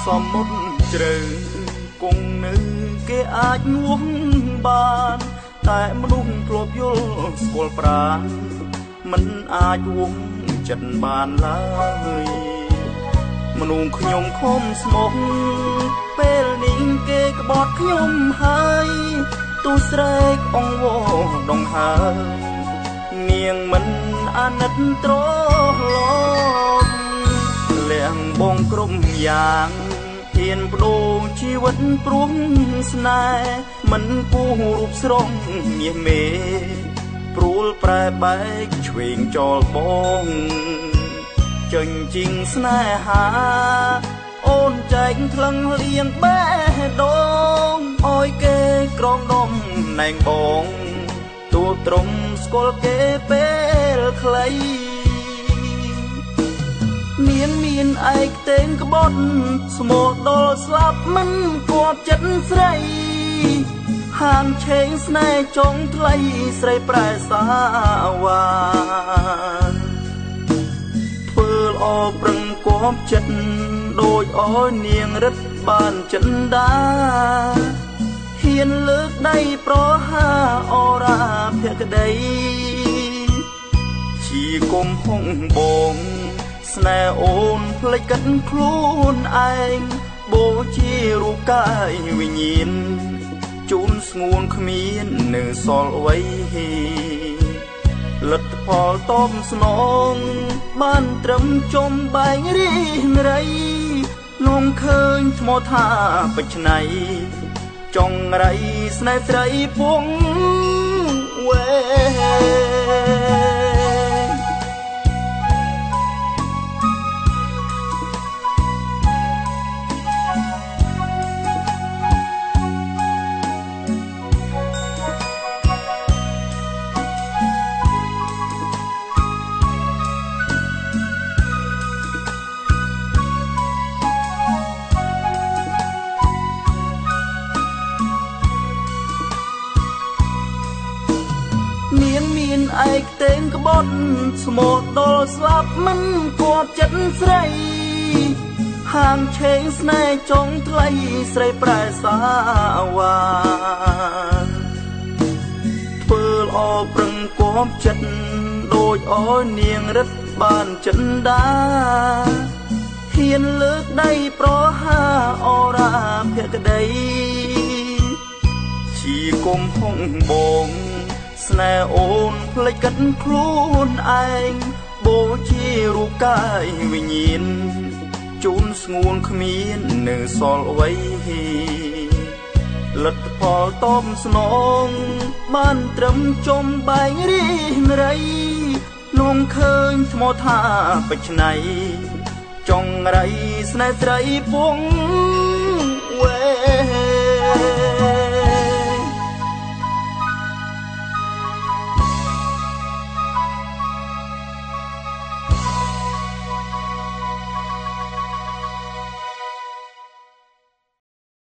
សំមុទ្រជ្រៅគង់នៅគេអាចងួងបានតែមនុស្សធ្លាប់យល់ស្គាល់ប្រាណមិនអាចវងចិត្តបានឡើយមនុស្សខ្ញុំខំស្មុគពេលនេះគេក្បត់ខ្ញុំហើយទូស្រែកអង្វរដងហើយនាងមិនអាណិតត្រឡប់លះបងក្រុមយ៉ាងហ៊ានបដូរជីវិតព្រោះស្នេហ៍មិនគូរូបស្រងមាសមេព្រួលប្រែបែកឆ្វេងចោលបងចេញជីងស្នេហាអូនចែកថ្លឹងលៀងបេះដូងអោយគេក្រងដុំណែងបងទូត្រង់ស្គាល់គេពេលខ្លីនាងមានឯកតេងក្បត់ស្មោះដល់ស្លាប់មិនគប់ចិត្តស្រីហានឆេងស្នេហ៍ចុងថ្លៃស្រីប្រែសាវ៉ាធ្វើល្អប្រឹងគប់ចិត្តដូចអោយនាងរិតបានចិនដាហ៊ានលើកដៃប្រហាអរាភក្តីជាគុំហុងបងស្នេហ៍អូនភ្លេចកាត់ខ្លួនឯងបូជារូបកាយវិញ្ញាណជូនស្ងួនគ្មាននៅសល់អ្វីលទ្ធផលតបស្នងបានត្រឹមចំបែងរីរៃនងឃើញថ្មថាបិច្នៃចង់រៃស្នេហ៍ស្រីពងវែឯកតេងក្បត់ស្មោះដល់ស្លាប់មិនគប់ចិត្តស្រីហាងឆេងស្នេហ៍ចុងថ្លៃស្រីប្រែសាវ៉ាធ្វើល្អប្រឹងគប់ចិត្តដូចអោយនាងរិតបានចិនដាហ៊ានលើកដៃប្រហាអរាភក្តីជាគុំហុងបងស្នេហ៍អូនភ្លេចកាត់ខ្លួនឯងបូជារូបកាយវិញ្ញាណជូនស្ងួនគ្មាននៅសល់អ្វីលទ្ធផលតបស្នងបានត្រឹមចំបែងរីរៃនងឃើញថ្មថាបិច្នៃចង់រៃស្នេហ៍ស្រីពង